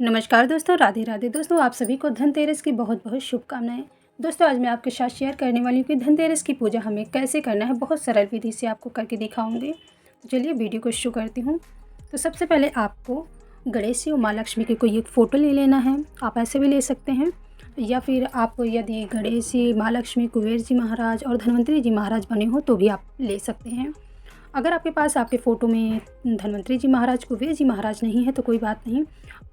नमस्कार दोस्तों, राधे राधे। दोस्तों, आप सभी को धनतेरस की बहुत बहुत शुभकामनाएं। दोस्तों, आज मैं आपके साथ शेयर करने वाली हूँ कि धनतेरस की पूजा हमें कैसे करना है। बहुत सरल विधि से आपको करके दिखाऊंगी। तो चलिए वीडियो को शुरू करती हूँ। तो सबसे पहले आपको गणेश जी और माँ लक्ष्मी की कोई एक फ़ोटो ले लेना है। आप ऐसे भी ले सकते हैं, या फिर आप यदि गणेश जी, माँ लक्ष्मी, कुबेर जी महाराज और धन्वंतरी जी महाराज बने हो तो भी आप ले सकते हैं। अगर आपके पास आपके फ़ोटो में धन्वंतरी जी महाराज, कुबेर जी महाराज नहीं है तो कोई बात नहीं,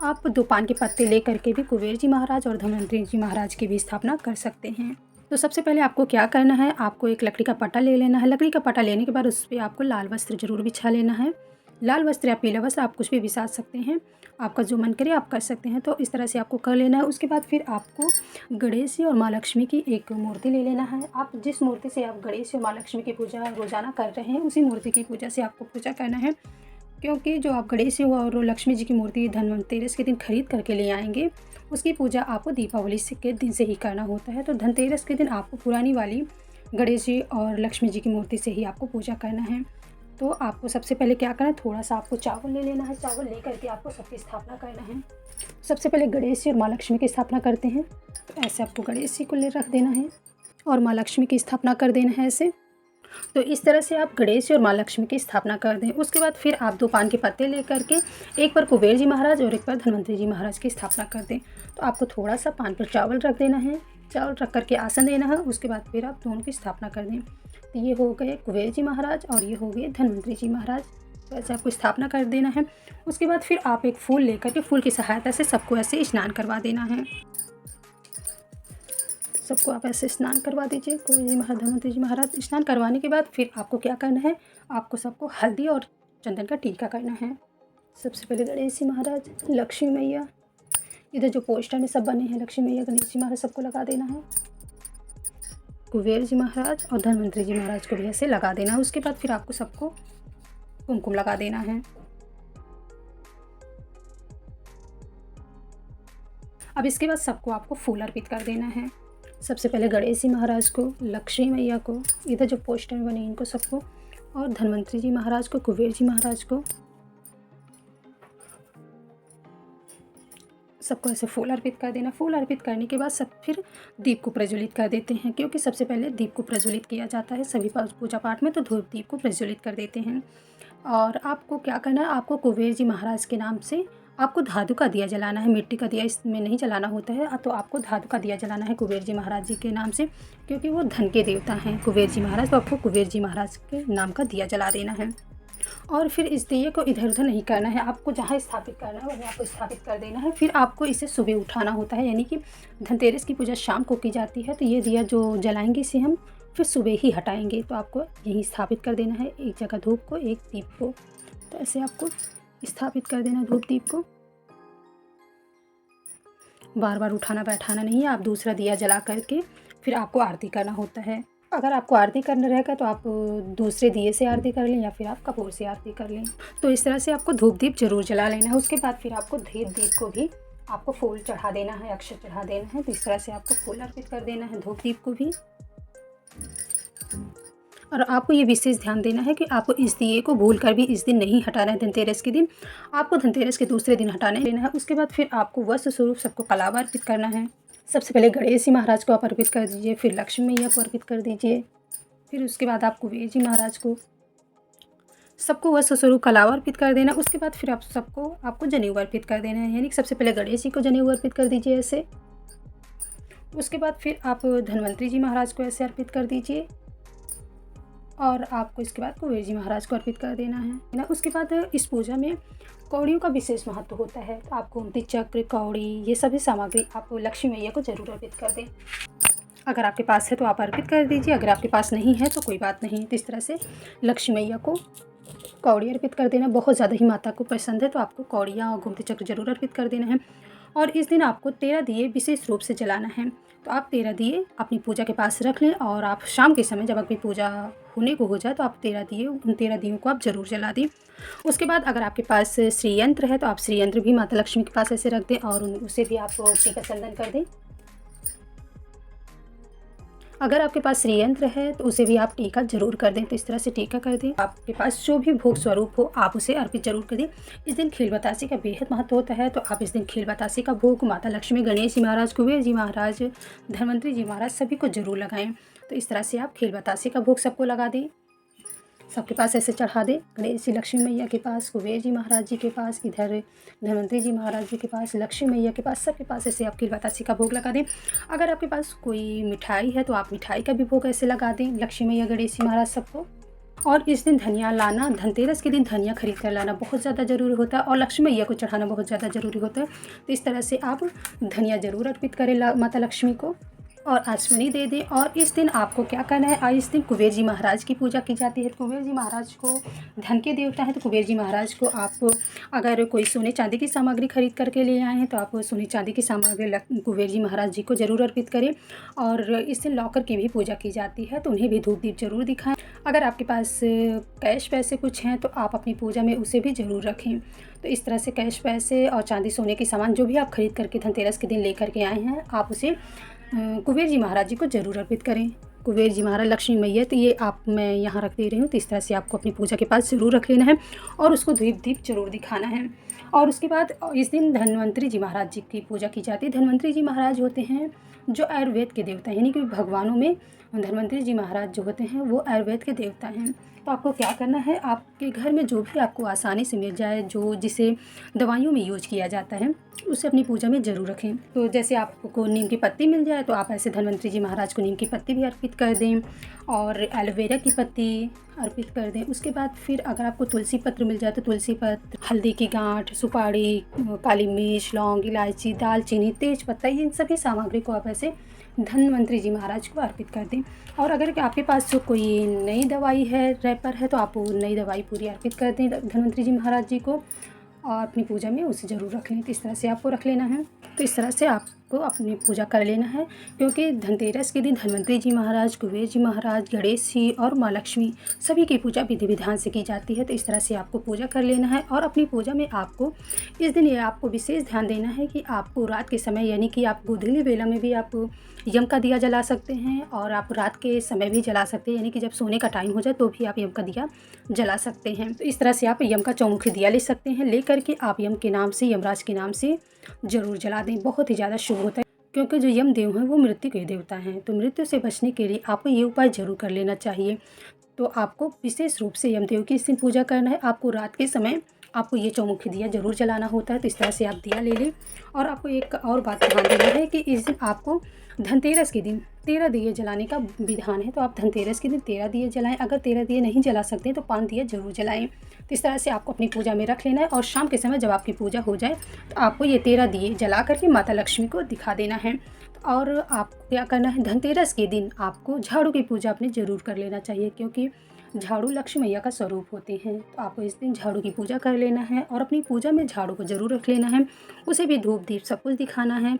आप 2 पान के पत्ते ले करके भी कुबेर जी महाराज और धन्वंतरी जी महाराज की भी स्थापना कर सकते हैं। तो सबसे पहले आपको क्या करना है, आपको एक लकड़ी का पटा ले लेना है। लकड़ी का पटा लेने के बाद उस पे आपको लाल वस्त्र ज़रूर बिछा लेना है। लाल वस्त्र या पीला वस्त्र, आप कुछ भी बिछा सकते हैं। आपका जो मन करे आप कर सकते हैं। तो इस तरह से आपको कर लेना है। उसके बाद फिर आपको गणेश जी और माँ लक्ष्मी की एक मूर्ति ले लेना है। आप जिस मूर्ति से आप गणेश जी और माँ लक्ष्मी की पूजा रोज़ाना कर रहे हैं, उसी मूर्ति की पूजा से आपको पूजा करना है। क्योंकि जो आप गणेश जी और लक्ष्मी जी की मूर्ति धनतेरस के दिन खरीद करके ले आएंगे, उसकी पूजा आपको दीपावली के दिन से ही करना होता है। तो धनतेरस के दिन आपको पुरानी वाली गणेश जी और लक्ष्मी जी की मूर्ति से ही आपको पूजा करना है। तो आपको सबसे पहले क्या करना है, थोड़ा सा आपको चावल ले लेना है। चावल ले करके आपको सबकी स्थापना करना है। सबसे पहले गणेश जी और माँ लक्ष्मी की स्थापना करते हैं। तो ऐसे आपको गणेश जी को ले रख देना है और माँ लक्ष्मी की स्थापना कर देना है ऐसे। तो इस तरह से आप गणेश जी और माँ लक्ष्मी की स्थापना कर दें। उसके बाद फिर आप 2 पान के पत्ते ले करके एक पर कुबेर जी महाराज और एक पर धन्वंतरी जी महाराज की स्थापना कर दें। तो आपको थोड़ा सा पान पर चावल रख देना है। चावल रख करके आसन देना है। उसके बाद फिर आप दोनों की स्थापना कर दें। तो ये हो गए कुबेर जी महाराज और ये हो गए धन्वंतरी जी महाराज। तो ऐसे आपको स्थापना कर देना है। उसके बाद फिर आप एक फूल लेकर के फूल की सहायता से सबको ऐसे स्नान करवा देना है। सबको आप ऐसे स्नान करवा दीजिए। कुबेर जी महाराज, धन्वंतरी जी महाराज। स्नान करवाने के बाद फिर आपको क्या करना है, आपको सबको हल्दी और चंदन का टीका करना है। सबसे पहले गणेश जी महाराज, लक्ष्मी मैया, इधर जो पोस्टर में सब बने हैं लक्ष्मी मैया, गणेश जी महाराज, सबको लगा देना है। कुबेर जी महाराज और धन्वंतरी जी महाराज को भी ऐसे लगा देना है। उसके बाद फिर आपको सबको कुमकुम लगा देना है। अब इसके बाद सबको आपको फूल अर्पित कर देना है। सबसे पहले गणेश जी महाराज को, लक्ष्मी मैया को, इधर जो पोस्टर में बने इनको सबको, और धन्वंतरी जी महाराज को, कुबेर जी महाराज को, सबको ऐसे फूल अर्पित कर देना। फूल अर्पित करने के बाद सब फिर दीप को प्रज्वलित कर देते हैं। क्योंकि सबसे पहले दीप को प्रज्वलित किया जाता है सभी पूजा पाठ में, तो धूप दीप को प्रज्वलित कर देते हैं। और आपको क्या करना है, आपको कुबेर जी महाराज के नाम से आपको धातु का दिया जलाना है। मिट्टी का दिया इसमें नहीं जलाना होता है। तो आपको धातु का दिया जलाना है कुबेर जी महाराज जी के नाम से, क्योंकि वो धन के देवता हैं कुबेर जी महाराज। तो आपको कुबेर जी महाराज के नाम का दिया जला देना है। और फिर इस दिए को इधर उधर नहीं करना है। आपको जहाँ स्थापित करना है वहीं आपको स्थापित कर देना है। फिर आपको इसे सुबह उठाना होता है, यानी कि धनतेरस की पूजा शाम को की जाती है। तो ये दिया जो जलाएंगे इसे हम फिर सुबह ही हटाएंगे। तो आपको यहीं स्थापित कर देना है, एक जगह धूप को, एक दीप को। तो ऐसे आपको स्थापित कर देना धूप दीप को। बार बार उठाना बैठाना नहीं है। आप दूसरा दिया जला करके फिर आपको आरती करना होता है। अगर आपको आरती करना रहेगा तो आप दूसरे दिए से आरती कर लें, या फिर आप कपूर से आरती कर लें। तो इस तरह से आपको धूप दीप जरूर जला लेना है। उसके बाद फिर आपको धूप दीप को भी आपको फूल चढ़ा देना है, अक्षत चढ़ा देना है। तो इस तरह से आपको फूल अर्पित कर देना है धूप दीप को भी। और आपको ये विशेष ध्यान देना है कि आपको इस दिए को भूल कर भी इस दिन नहीं हटाना है। धनतेरस के दिन आपको धनतेरस के दूसरे दिन हटाना लेना है। उसके बाद फिर आपको वस्त्र स्वरूप सबको कलावा अर्पित करना है। सबसे पहले गणेश जी महाराज को आप अर्पित कर दीजिए, फिर लक्ष्मी मैया को अर्पित कर दीजिए, फिर उसके बाद आप कुबेर जी महाराज को, सबको वस्त्र स्वरूप कलावा अर्पित कर देना। उसके बाद फिर आप सबको आपको जनेऊ अर्पित कर देना है, यानी कि सबसे पहले गणेश जी को जनेऊ अर्पित कर दीजिए ऐसे। उसके बाद फिर आप धन्वंतरी जी महाराज को ऐसे अर्पित कर दीजिए, और आपको इसके बाद कुबेर जी महाराज को अर्पित कर देना है ना। उसके बाद इस पूजा में कौड़ियों का विशेष महत्व होता है। तो आप गोमती चक्र, कौड़ी, ये सभी सामग्री आप लक्ष्मी मैया को जरूर अर्पित कर दें। अगर आपके पास है तो आप अर्पित कर दीजिए, अगर आपके पास नहीं है तो कोई बात नहीं। तो इस तरह से लक्ष्मी मैया को कौड़ी अर्पित कर देना। बहुत ज़्यादा ही माता को पसंद है तो आपको कौड़ियाँ और गोमती चक्र जरूर अर्पित कर देना है। और इस दिन आपको 13 दिए विशेष रूप से जलाना है। तो आप 13 दिए अपनी पूजा के पास रख लें, और आप शाम के समय जब आपकी पूजा होने को हो जाए तो आप 13 दिए, उन 13 दियों को आप ज़रूर जला दें। उसके बाद अगर आपके पास श्री यंत्र है तो आप श्री यंत्र भी माता लक्ष्मी के पास ऐसे रख दें, और उसे भी आप टीका चंदन कर दें। अगर आपके पास श्रीयंत्र है तो उसे भी आप टीका जरूर कर दें। तो इस तरह से टीका कर दें। आपके पास जो भी भोग स्वरूप हो आप उसे अर्पित जरूर कर दें। इस दिन खील बतासे का बेहद महत्व होता है, तो आप इस दिन खील बतासे का भोग माता लक्ष्मी, गणेश जी महाराज, कुबेर जी महाराज, धन्वंतरी जी महाराज सभी को जरूर लगाएं। तो इस तरह से आप खील बतासे का भोग सबको लगा दें, सबके पास ऐसे चढ़ा दें। गणेश जी लक्ष्मी मैया के पास, कुबेर जी महाराज जी के पास, इधर धन्वंतरी जी महाराज जी के पास, लक्ष्मी मैया के पास, सबके पास ऐसे आप खील बतासे का भोग लगा दें। अगर आपके पास कोई मिठाई है तो आप मिठाई का भी भोग ऐसे लगा दें, लक्ष्मी मैया, गणेश जी महाराज सबको। और इस दिन धनिया लाना, धनतेरस के दिन धनिया खरीद कर लाना बहुत ज़्यादा ज़रूरी होता है और लक्ष्मी मैया को चढ़ाना बहुत ज़्यादा ज़रूरी होता है। तो इस तरह से आप धनिया ज़रूर अर्पित करें माता लक्ष्मी को और आचमनी दे दें। और इस दिन आपको क्या करना है, इस दिन कुबेर जी महाराज की पूजा की जाती है। कुबेर जी महाराज को धन के देवता हैं, तो कुबेर जी महाराज को आप अगर कोई सोने चांदी की सामग्री खरीद करके ले आए हैं तो आप सोने चांदी की सामग्री कुबेर जी महाराज जी को ज़रूर अर्पित करें। और इस दिन लॉकर की भी पूजा की जाती है, तो उन्हें भी धूप दीप जरूर दिखाएं। अगर आपके पास कैश पैसे कुछ हैं तो आप अपनी पूजा में उसे भी ज़रूर रखें। तो इस तरह से कैश पैसे और चांदी सोने के सामान जो भी आप खरीद करके धनतेरस के दिन लेकर के आए हैं आप उसे कुबेर जी महाराज जी को ज़रूर अर्पित करें। कुबेर जी महाराज, लक्ष्मी मैया, तो ये आप मैं यहाँ रख दे रही हूँ। तो इस तरह से आपको अपनी पूजा के पास ज़रूर रख लेना है और उसको दीप दीप जरूर दिखाना है। और उसके बाद इस दिन धन्वंतरी जी महाराज जी की पूजा की जाती है। धन्वंतरी जी महाराज होते हैं जो आयुर्वेद के देवता हैं, यानी कि भगवानों में धन्वंतरी जी महाराज जो होते हैं वो आयुर्वेद के देवता हैं। तो आपको क्या करना है, आपके घर में जो भी आपको आसानी से मिल जाए, जो जिसे दवाइयों में यूज किया जाता है, उसे अपनी पूजा में ज़रूर रखें। तो जैसे आपको नीम की पत्ती मिल जाए तो आप ऐसे धन्वंतरी जी महाराज को नीम की पत्ती भी अर्पित कर दें और एलोवेरा की पत्ती अर्पित कर दें। उसके बाद फिर अगर आपको तुलसी पत्र मिल जाए तो तुलसी पत्र, हल्दी की गांठ, सुपारी, काली मिर्च, लौंग, इलायची, दालचीनी, तेज पत्ता, इन सभी सामग्री को आप ऐसे धन्वंतरी जी महाराज को अर्पित कर दें। और अगर आपके पास जो कोई नई दवाई है, रैपर है, तो आप वो नई दवाई पूरी अर्पित कर दें धन्वंतरी जी महाराज जी को और अपनी पूजा में उसे ज़रूर रख लें। तो इस तरह से आपको रख लेना है। तो इस तरह से आपको अपनी पूजा कर लेना है, क्योंकि धनतेरस के दिन धन्वंतरी जी महाराज, कुबेर जी महाराज, गणेश जी और माँ लक्ष्मी सभी की पूजा विधि विधान से की जाती है। तो इस तरह से आपको पूजा कर लेना है। और अपनी पूजा में आपको इस दिन ये आपको विशेष ध्यान देना है कि आपको रात के समय, यानी कि आप गोधूली वेला में भी आप यम का दिया जला सकते हैं और आप रात के समय भी जला सकते हैं, यानी कि जब सोने का टाइम हो जाए तो भी आप यम का दिया जला सकते हैं। तो इस तरह से आप यम का चौमुखी दिया ले सकते हैं, ले करके आप यम के नाम से, यमराज के नाम से ज़रूर जला दें। बहुत ही ज़्यादा शुभ होता है, क्योंकि जो यम देव हैं वो मृत्यु के देवता हैं। तो मृत्यु से बचने के लिए आपको ये उपाय ज़रूर कर लेना चाहिए। तो आपको विशेष रूप से यमदेव की इस दिन पूजा करना है। आपको रात के समय आपको ये चौमुखी दिया जरूर जलाना होता है। तो इस तरह से आप दिया ले लें। और आपको एक और बात ध्यान देना है कि इस दिन आपको धनतेरस के दिन 13 दिए जलाने का विधान है। तो आप धनतेरस के दिन 13 दिए जलाएं। अगर 13 दिए नहीं जला सकते तो 5 दिए जरूर जलाएं। तो इस तरह से आपको अपनी पूजा में रख लेना है और शाम के समय जब आपकी पूजा हो जाए तो आपको ये 13 दिए जला करके माता लक्ष्मी को दिखा देना है। और आपको क्या करना है, धनतेरस के दिन आपको झाड़ू की पूजा अपने ज़रूर कर लेना चाहिए, क्योंकि झाड़ू लक्ष्मी मैया का स्वरूप होते हैं। तो आपको इस दिन झाड़ू की पूजा कर लेना है और अपनी पूजा में झाड़ू को ज़रूर रख लेना है, उसे भी धूप दीप सब कुछ दिखाना है।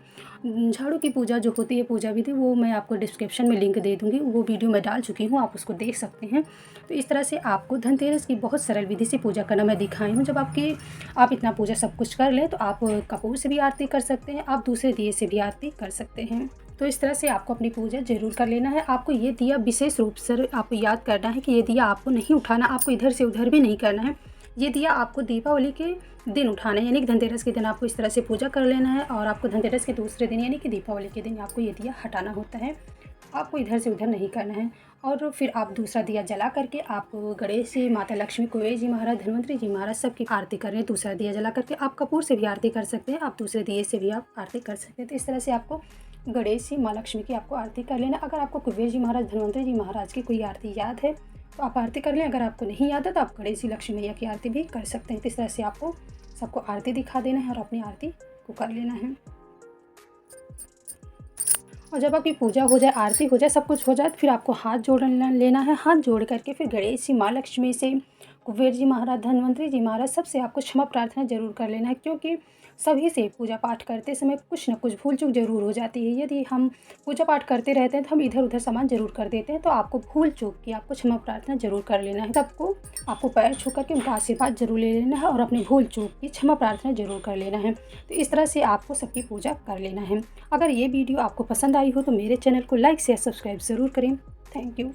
झाड़ू की पूजा जो होती है, पूजा विधि, वो मैं आपको डिस्क्रिप्शन में लिंक दे दूँगी, वो वीडियो मैं डाल चुकी हूँ, आप उसको देख सकते हैं। तो इस तरह से आपको धनतेरस की बहुत सरल विधि से पूजा करना मैं दिखाई हूँ। जब आप इतना पूजा सब कुछ कर लें तो आप कपूर से भी आरती कर सकते हैं, आप दूसरे दिए से भी आरती कर सकते हैं। तो इस तरह से आपको अपनी पूजा जरूर कर लेना है। आपको ये दिया विशेष रूप से आपको याद करना है कि ये दिया आपको नहीं उठाना, आपको इधर से उधर भी नहीं करना है। ये दिया आपको दीपावली के दिन उठाना है, यानी कि धनतेरस के दिन आपको इस तरह से पूजा कर लेना है और आपको धनतेरस के दूसरे दिन यानी कि दीपावली के दिन आपको ये दिया हटाना होता है। आपको इधर से उधर नहीं करना है। और फिर आप दूसरा दिया जला करके आप गणेश जी, माता लक्ष्मी, कुबेर जी महाराज, धन्वंतरी जी महाराज सबकी आरती कर रहे हैं। दूसरा दिया जला करके आप कपूर से भी आरती कर सकते हैं, आप दूसरे दिए से भी आप आरती कर सकते हैं। तो इस तरह से आपको गणेश जी, माँ लक्ष्मी की आपको आरती कर लेना। अगर आपको कुबेर जी महाराज, धन्वंतरी जी महाराज की कोई आरती याद है तो आप आरती कर लें। अगर आपको नहीं याद है तो आप गणेश जी, लक्ष्मी मैया की आरती भी कर सकते हैं। तो इस तरह से आपको सबको आरती दिखा देना है और अपनी आरती को कर लेना है। और जब आपकी पूजा हो जाए, आरती हो जाए, सब कुछ हो जाए, तो फिर आपको हाथ जोड़ लेना है। हाथ जोड़ करके फिर गणेश जी, माँ लक्ष्मी से, कुबेर जी महाराज, धन्वंतरी जी महाराज, सबसे आपको क्षमा प्रार्थना ज़रूर कर लेना है, क्योंकि सभी से पूजा पाठ करते समय कुछ न कुछ भूल चूक ज़रूर हो जाती है। यदि हम पूजा पाठ करते रहते हैं तो हम इधर उधर सामान ज़रूर कर देते हैं, तो आपको भूल चूक की आपको क्षमा प्रार्थना ज़रूर कर लेना है। सबको आपको पैर छू करके उनका आशीर्वाद ज़रूर ले लेना है और अपनी भूल चूक की क्षमा प्रार्थना ज़रूर कर लेना है। तो इस तरह से आपको सबकी पूजा कर लेना है। अगर ये वीडियो आपको पसंद आई हो तो मेरे चैनल को लाइक शेयर सब्सक्राइब ज़रूर करें। Thank you.